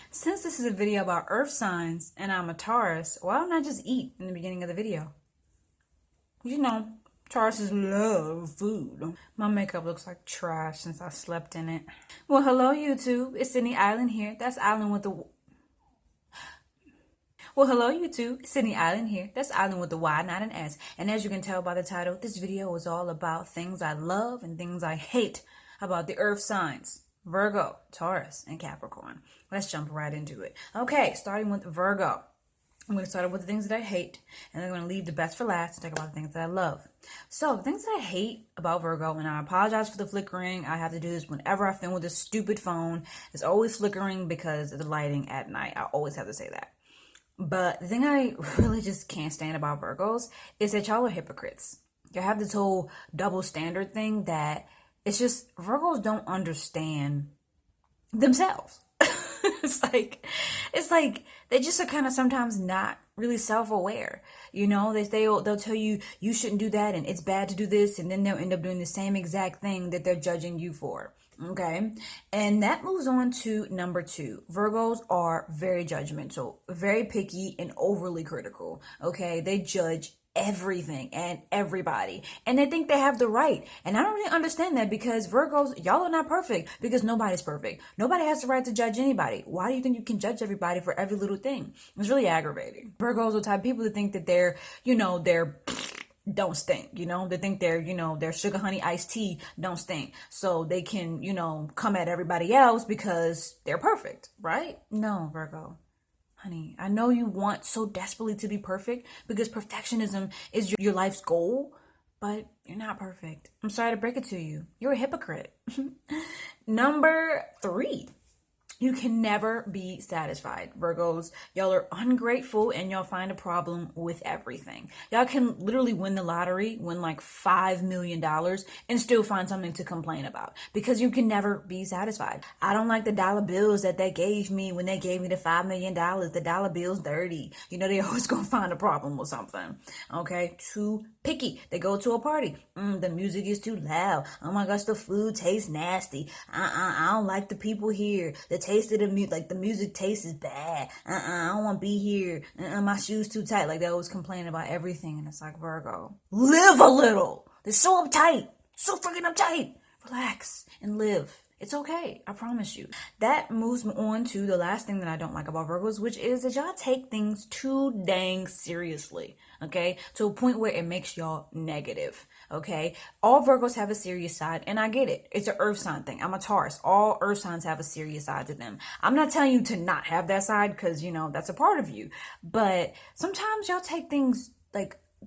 Since this is a video about earth signs and I'm a Taurus, why don't I just eat in the beginning of the video? You know, Tauruses love food. My makeup looks like trash since I slept in it. Well, hello YouTube. It's Sydney Island here. That's Island with the... Well, hello YouTube. It's Sydney Island here. That's Island with the Y, not an S. And as you can tell by the title, this video is all about things I love and things I hate about the earth signs. Virgo, Taurus, and Capricorn. Let's jump right into it. Okay, starting with Virgo. I'm going to start with the things that I hate, and I'm going to leave the best for last and talk about the things that I love. So, the things that I hate about Virgo, and I apologize for the flickering. I have to do this whenever I film with this stupid phone. It's always flickering because of the lighting at night. I always have to say that. But the thing I really just can't stand about Virgos is that y'all are hypocrites. You have this whole double standard thing that it's just Virgos don't understand themselves. it's like they just are kind of sometimes not really self-aware. You know, they'll tell you you shouldn't do that and it's bad to do this, and then they'll end up doing the same exact thing that they're judging you for. Okay, and that moves on to number 2. Virgos are very judgmental, very picky, and overly critical. Okay, they judge everything and everybody, and they think they have the right. And I don't really understand that, because Virgos, y'all are not perfect, because nobody's perfect. Nobody has the right to judge anybody. Why do you think you can judge everybody for every little thing? It's really aggravating. Virgos are the type of people that think that they're don't stink, they think their sugar honey iced tea don't stink, so they can come at everybody else because they're perfect, right? No, Virgo, honey, I know you want so desperately to be perfect because perfectionism is your life's goal, but you're not perfect. I'm sorry to break it to you. You're a hypocrite. Number 3. You can never be satisfied. Virgos, y'all are ungrateful, and y'all find a problem with everything. Y'all can literally win the lottery, win like $5 million, and still find something to complain about, because you can never be satisfied. I don't like the dollar bills that they gave me when they gave me the $5 million. The dollar bill's dirty. They always gonna find a problem with something. Okay, too picky. They go to a party. The music is too loud. Oh my gosh, the food tastes nasty. I don't like the people here. The taste of the music, like the music taste is bad. I don't want to be here. My shoes too tight. Like they always complain about everything, and it's like, Virgo, live a little. They're so uptight, so freaking uptight. Relax and live. It's okay. I promise you. That moves me on to the last thing that I don't like about Virgos, which is that y'all take things too dang seriously. Okay? To a point where it makes y'all negative. Okay? All Virgos have a serious side, and I get it. It's an earth sign thing. I'm a Taurus. All earth signs have a serious side to them. I'm not telling you to not have that side, because, that's a part of you. But sometimes y'all take things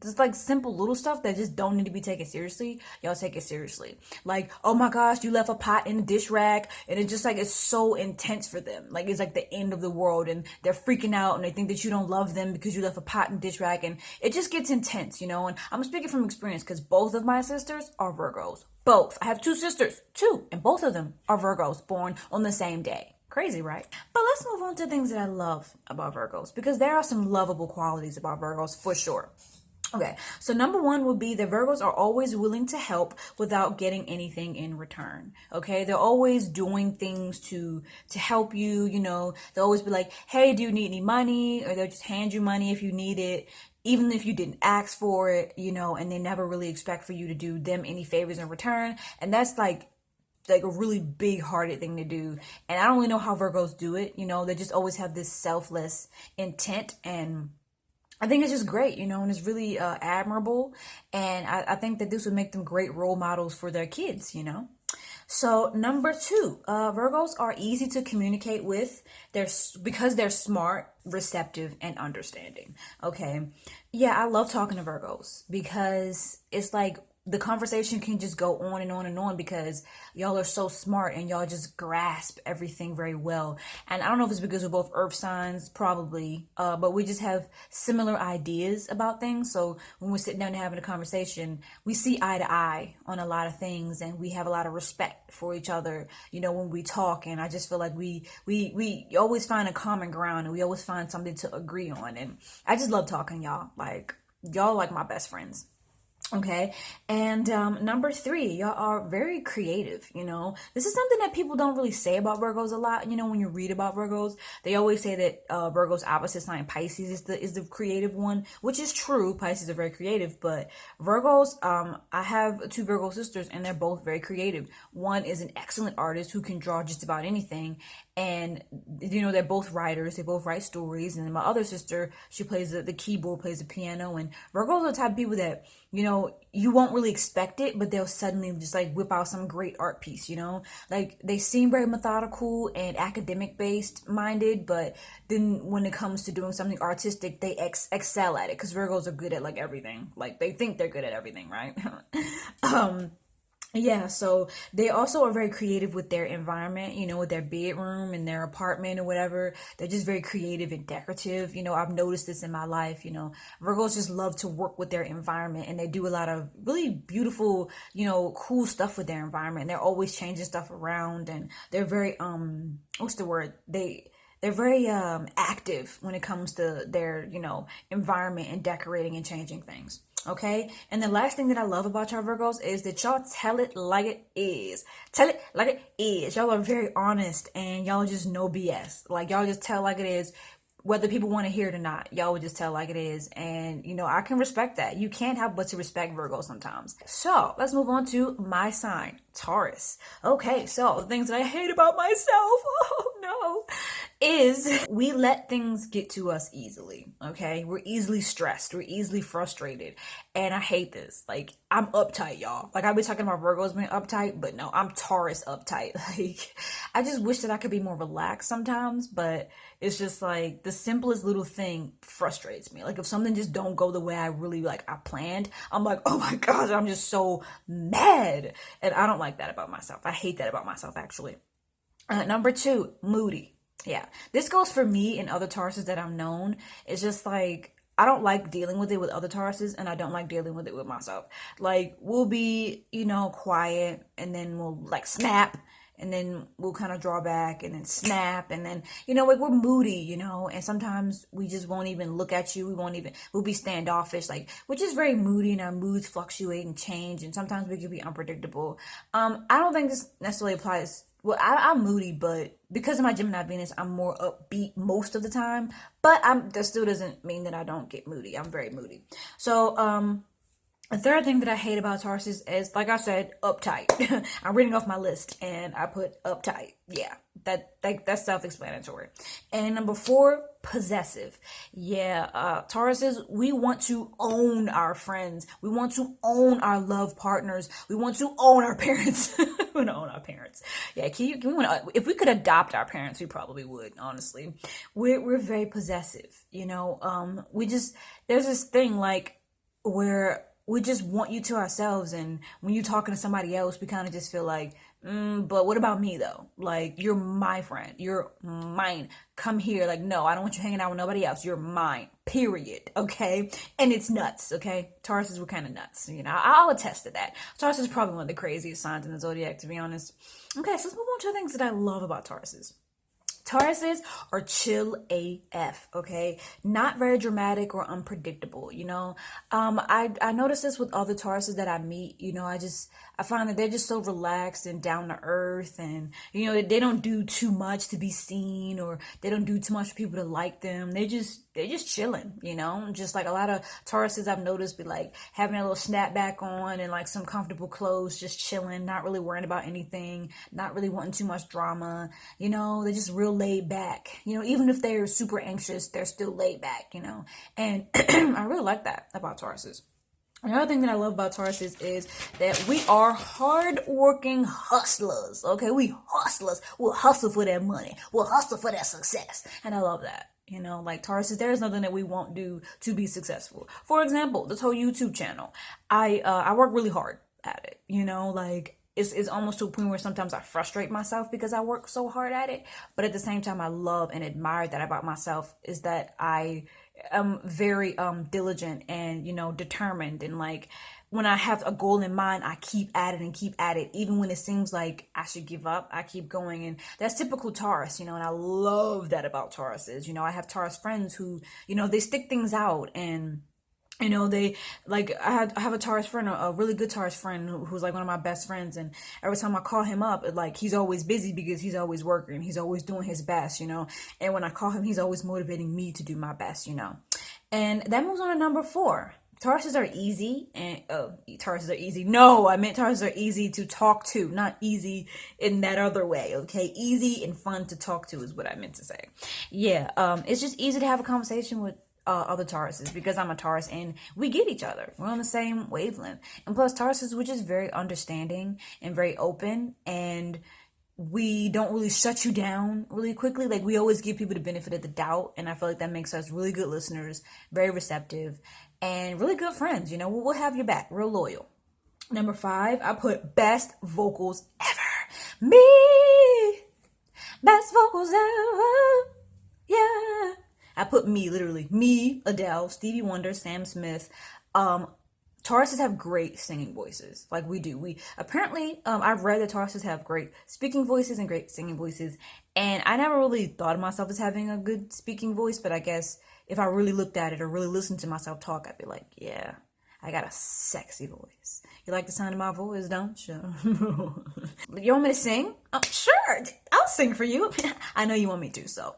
just like simple little stuff that just don't need to be taken seriously. Y'all take it seriously. Like, oh my gosh, you left a pot in the dish rack, and it's just like, it's so intense for them. Like, it's like the end of the world, and they're freaking out, and they think that you don't love them because you left a pot in the dish rack, and it just gets intense, and I'm speaking from experience, because both of my sisters are Virgos. Both. I have 2 sisters, 2, and both of them are Virgos, born on the same day. Crazy, right? But let's move on to things that I love about Virgos, because there are some lovable qualities about Virgos for sure. Okay, so number 1 would be that Virgos are always willing to help without getting anything in return. Okay, they're always doing things to help you. They'll always be like, hey, do you need any money? Or they'll just hand you money if you need it, even if you didn't ask for it, and they never really expect for you to do them any favors in return. And that's like a really big-hearted thing to do. And I don't really know how Virgos do it. They just always have this selfless intent, and I think it's just great, and it's really admirable. And I think that this would make them great role models for their kids, So number 2, Virgos are easy to communicate with. Because they're smart, receptive, and understanding. Okay. Yeah, I love talking to Virgos, because it's like the conversation can just go on and on and on, because y'all are so smart and y'all just grasp everything very well. And I don't know if it's because we're both earth signs, probably, but we just have similar ideas about things. So when we're sitting down and having a conversation, we see eye to eye on a lot of things, and we have a lot of respect for each other, when we talk. And I just feel like we always find a common ground, and we always find something to agree on. And I just love talking, y'all. Like, y'all like my best friends. Okay. And number three, y'all are very creative. This is something that people don't really say about Virgos a lot. When you read about Virgos, they always say that Virgo's opposite sign, Pisces, is the creative one, which is true. Pisces are very creative, but Virgos, I have two Virgo sisters, and they're both very creative. One is an excellent artist who can draw just about anything, and they're both writers. They both write stories. And then my other sister, she plays the keyboard, plays the piano. And Virgos are the type of people that you won't really expect it, but they'll suddenly just like whip out some great art piece. Like they seem very methodical and academic based minded, but then when it comes to doing something artistic, they excel at it, because Virgos are good at like everything. Like they think they're good at everything, right? Yeah, so they also are very creative with their environment, with their bedroom and their apartment or whatever. They're just very creative and decorative. I've noticed this in my life. Virgos just love to work with their environment, and they do a lot of really beautiful, cool stuff with their environment. And they're always changing stuff around, and they're very, what's the word? They're very active when it comes to their, environment and decorating and changing things. Okay. And the last thing that I love about y'all Virgos is that y'all tell it like it is. Tell it like it is. Y'all are very honest, and y'all just no BS. Like y'all just tell like it is. Whether people want to hear it or not, y'all would just tell like it is. And, I can respect that. You can't help but to respect Virgo sometimes. So let's move on to my sign, Taurus. Okay, so the things that I hate about myself, oh no, is we let things get to us easily. Okay, we're easily stressed, we're easily frustrated, and I hate this. Like, I'm uptight, y'all. Like, I've been talking about Virgos being uptight, but no, I'm Taurus uptight. Like, I just wish that I could be more relaxed sometimes, but it's just like the simplest little thing frustrates me. Like, if something just don't go the way I really I planned, I'm like, oh my gosh, I'm just so mad. And I don't like that about myself. I hate that about myself, actually. Number two, moody. Yeah, this goes for me and other Tauruses that I've known. It's just like, I don't like dealing with it with other Tauruses, and I don't like dealing with it with myself. Like, we'll be, quiet, and then we'll like snap, and then we'll kind of draw back, and then snap, and then, like we're moody, and sometimes we just won't even look at you. We'll be standoffish, like we're just very moody, and our moods fluctuate and change, and sometimes we can be unpredictable. I don't think this necessarily applies. Well, I'm moody, but because of my Gemini Venus, I'm more upbeat most of the time. But that still doesn't mean that I don't get moody. I'm very moody. So, the third thing that I hate about Taurus is, like I said, uptight. I'm reading off my list, and I put uptight. Yeah, that's self-explanatory. And number four, possessive. Yeah, Tauruses, we want to own our friends. We want to own our love partners. We want to own our parents. We want to own our parents. Yeah, if we could adopt our parents, we probably would. Honestly, we're very possessive. There's this thing like where we just want you to ourselves, and when you're talking to somebody else, we kind of just feel like, but what about me though? Like, you're my friend, you're mine, come here. Like, no, I don't want you hanging out with nobody else, you're mine, period. Okay. And it's nuts. Okay, Tauruses were kind of nuts. I'll attest to that. Taurus is probably one of the craziest signs in the zodiac, to be honest. Okay, so let's move on to the things that I love about Tauruses. Tauruses are chill AF, okay? Not very dramatic or unpredictable, I notice this with other Tauruses that I meet, I find that they're just so relaxed and down to earth, and, they don't do too much to be seen, or they don't do too much for people to like them. They're just chilling, just like a lot of Tauruses I've noticed be like having a little snapback on and like some comfortable clothes, just chilling, not really worrying about anything, not really wanting too much drama, they're just real laid back, even if they're super anxious, they're still laid back, and I really like that about Tauruses. Another thing that I love about Tauruses is that we are hard-working hustlers, okay? We hustlers. We'll hustle for that money. We'll hustle for that success. And I love that. Like Tauruses, there is nothing that we won't do to be successful. For example, this whole YouTube channel, I work really hard at it, like it's almost to a point where sometimes I frustrate myself because I work so hard at it. But at the same time, I love and admire that about myself, is that I am very diligent and, determined. And like, when I have a goal in mind, I keep at it and keep at it. Even when it seems like I should give up, I keep going. And that's typical Taurus, and I love that about Tauruses. I have Taurus friends who, they stick things out, and You know, they like I have a Taurus friend, a really good Taurus friend who's like one of my best friends, and every time I call him up, like he's always busy because he's always working, he's always doing his best, you know. And when I call him, he's always motivating me to do my best, you know. And that moves on to number 4. Tauruses are easy, and Tauruses are easy. No, I meant Tauruses are easy to talk to, not easy in that other way. Okay, easy and fun to talk to is what I meant to say. Yeah, it's just easy to have a conversation with other Tauruses because I'm a Taurus and we get each other. We're on the same wavelength. And plus, Tauruses, we're just very understanding and very open, and we don't really shut you down really quickly. Like, we always give people the benefit of the doubt, and I feel like that makes us really good listeners, very receptive, and really good friends. You know, we'll have your back, real loyal. Number 5, I put best vocals ever. Me, best vocals ever. Yeah. I put me, literally. Me, Adele, Stevie Wonder, Sam Smith. Tauruses have great singing voices. Like, we do. We apparently, I've read that Tauruses have great speaking voices and great singing voices. And I never really thought of myself as having a good speaking voice, but I guess if I really looked at it or really listened to myself talk, I'd be like, yeah, I got a sexy voice. You like the sound of my voice, don't you? You want me to sing? Sure, I'll sing for you. I know you want me to, so.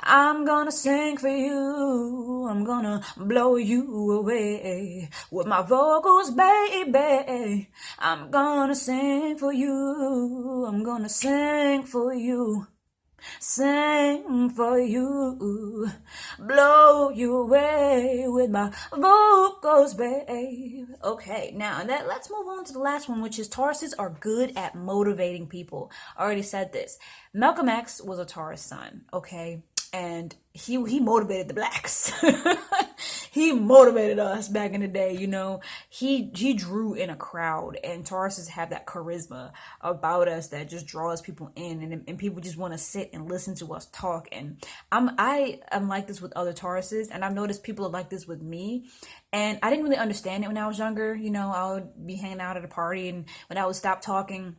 I'm gonna sing for you. I'm gonna blow you away with my vocals, baby. I'm gonna sing for you. I'm gonna sing for you. Sing for you. Blow you away with my vocals, babe. Okay, now let's move on to the last one, which is Tauruses are good at motivating people. I already said this. Malcolm X was a Taurus sun, okay? And he motivated the blacks. He motivated us back in the day, you know. He drew in a crowd, and Tauruses have that charisma about us that just draws people in, and people just want to sit and listen to us talk. And I am like this with other Tauruses, and I've noticed people are like this with me. And I didn't really understand it when I was younger. You know, I would be hanging out at a party, and when I would stop talking,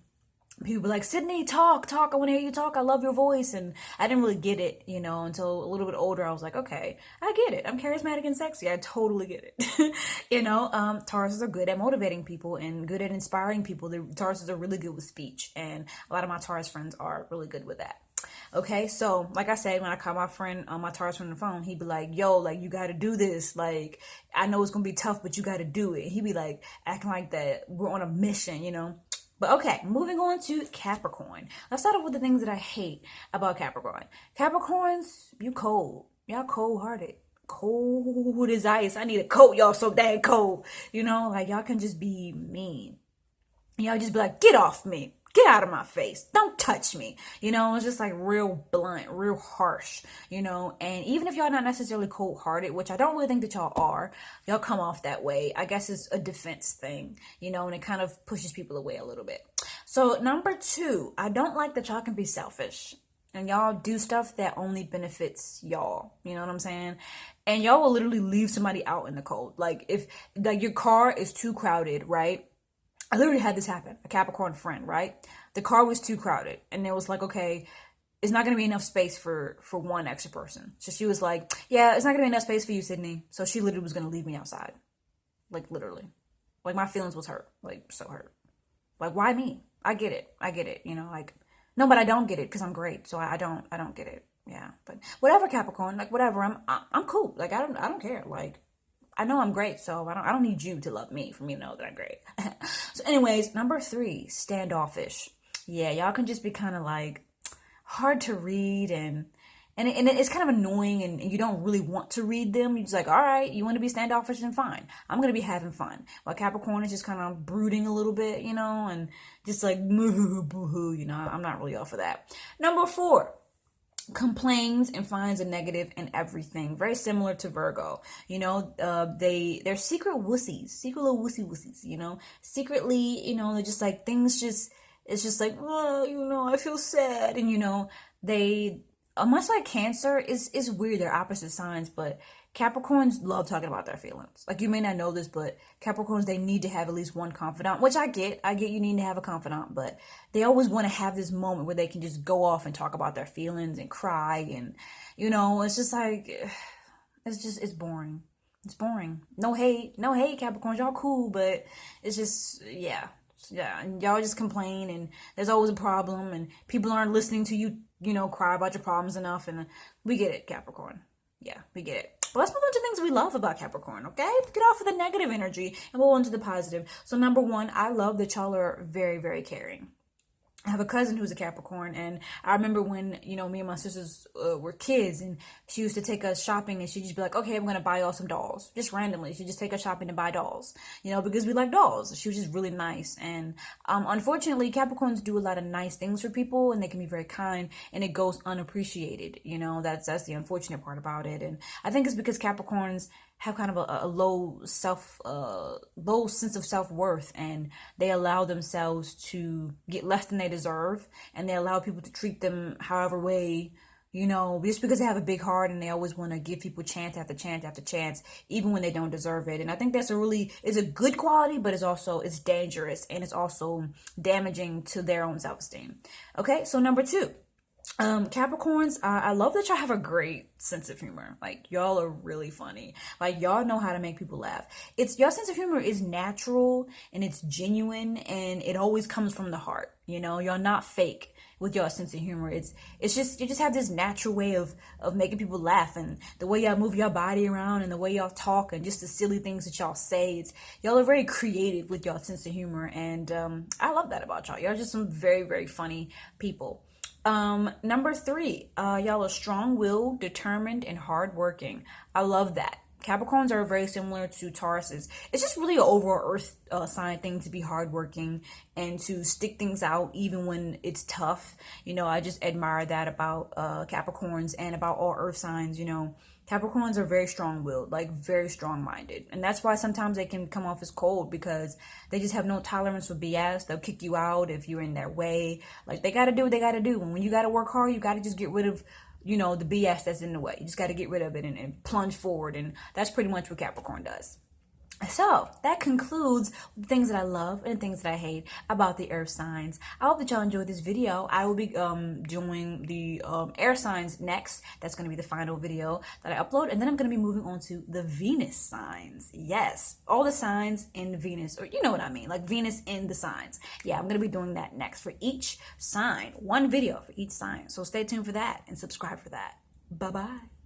people were like, Sydney, talk, I want to hear you talk. I love your voice. And I didn't really get it, you know, until a little bit older. I was like, okay, I get it. I'm charismatic and sexy. I totally get it. You know, Tauruses are good at motivating people and good at inspiring people. The Tauruses are really good with speech. And a lot of my Taurus friends are really good with that. Okay, so like I said, when I call my friend, my Taurus friend on the phone, he'd be like, yo, like, you got to do this. Like, I know it's going to be tough, but you got to do it. He'd be like, acting like that we're on a mission, you know. But okay, moving on to Capricorn. Let's start off with the things that I hate about Capricorn. Capricorns, you cold. Y'all cold-hearted. Cold as ice. I need a coat, y'all, so dang cold. You know, like, y'all can just be mean. Y'all just be like, get off me. Get out of my face. Don't touch me. You know, it's just like real blunt, real harsh, you know. And even if y'all not necessarily cold-hearted, which I don't really think that y'all are, y'all come off that way. I guess it's a defense thing, you know, and it kind of pushes people away a little bit. So number 2, I don't like that y'all can be selfish. And y'all do stuff that only benefits y'all. You know what I'm saying? And y'all will literally leave somebody out in the cold. Like, if like your car is too crowded, right? I literally had this happen. A Capricorn friend, right? The car was too crowded. And it was like, okay, it's not going to be enough space for one extra person. So she was like, yeah, it's not going to be enough space for you, Sydney. So she literally was going to leave me outside. Like, literally. Like, my feelings was hurt. Like, so hurt. Like, why me? I get it. You know, like, no, but I don't get it because I'm great. So I don't get it. Yeah. But whatever, Capricorn. Like, whatever. I'm cool. Like, I don't care. Like, I know I'm great, so I don't need you to love me for me to know that I'm great. So anyways, number 3, standoffish. Yeah, y'all can just be kind of like hard to read, and it's kind of annoying, and you don't really want to read them. You're just like, all right, you want to be standoffish, then fine. I'm going to be having fun. While Capricorn is just kind of brooding a little bit, you know, and just like, boo-hoo, you know, I'm not really off of that. Number 4. Complains and finds a negative in everything. Very similar to Virgo. You know, they're secret wussies, secret little wussies, you know. Secretly, you know, they're just like, it's just like, oh, you know, I feel sad. And, you know, they, much like Cancer, is weird, they're opposite signs, but Capricorns love talking about their feelings. Like, you may not know this, but Capricorns, they need to have at least one confidant, which I get you need to have a confidant, but they always want to have this moment where they can just go off and talk about their feelings and cry, and, you know, it's just like, it's boring. It's boring. No hate, no hate, Capricorns. Y'all cool, but it's just, yeah. And y'all just complain, and there's always a problem, and people aren't listening to you, cry about your problems enough, and we get it, Capricorn. Yeah, we get it. But let's move on to things we love about Capricorn, okay? Get off of the negative energy and move on to the positive. So number one, I love that y'all are very, very caring. I have a cousin who's a Capricorn, and I remember when, me and my sisters were kids, and she used to take us shopping, and she'd just be like, okay, I'm going to buy y'all some dolls. Just randomly. She'd just take us shopping to buy dolls, because we like dolls. She was just really nice. And unfortunately, Capricorns do a lot of nice things for people, and they can be very kind, and it goes unappreciated. That's the unfortunate part about it. And I think it's because Capricorns have kind of a low sense of self-worth, and they allow themselves to get less than they deserve, and they allow people to treat them however way, just because they have a big heart, and they always want to give people chance after chance after chance, even when they don't deserve it. And I think it's a good quality, but it's dangerous, and it's also damaging to their own self-esteem. Okay, so number two. Capricorns, I love that y'all have a great sense of humor. Like, y'all are really funny. Like, y'all know how to make people laugh. Your sense of humor is natural, and it's genuine, and it always comes from the heart. Y'all not fake with your sense of humor. It's just, you just have this natural way of making people laugh, and the way y'all move your body around, and the way y'all talk, and just the silly things that y'all say. Y'all are very creative with your sense of humor, and I love that about y'all. Y'all are just some very, very funny people. Number three, y'all are strong-willed, determined, and hardworking. I love that. Capricorns are very similar to Tauruses. It's just really an overall earth sign thing to be hardworking and to stick things out even when it's tough. I just admire that about Capricorns and about all earth signs. Capricorns are very strong-willed, like very strong-minded. And that's why sometimes they can come off as cold, because they just have no tolerance for BS. They'll kick you out if you're in their way. Like, they got to do what they got to do. And when you got to work hard, you got to just get rid of, the BS that's in the way. You just got to get rid of it and plunge forward. And that's pretty much what Capricorn does. So that concludes the things that I love and things that I hate about the earth signs. I hope that y'all enjoyed this video. I will be doing the air signs next. That's going to be the final video that I upload. And then I'm going to be moving on to the Venus signs. Yes, all the signs in Venus, or you know what I mean, like Venus in the signs. Yeah, I'm going to be doing that next for each sign. One video for each sign. So stay tuned for that and subscribe for that. Bye-bye.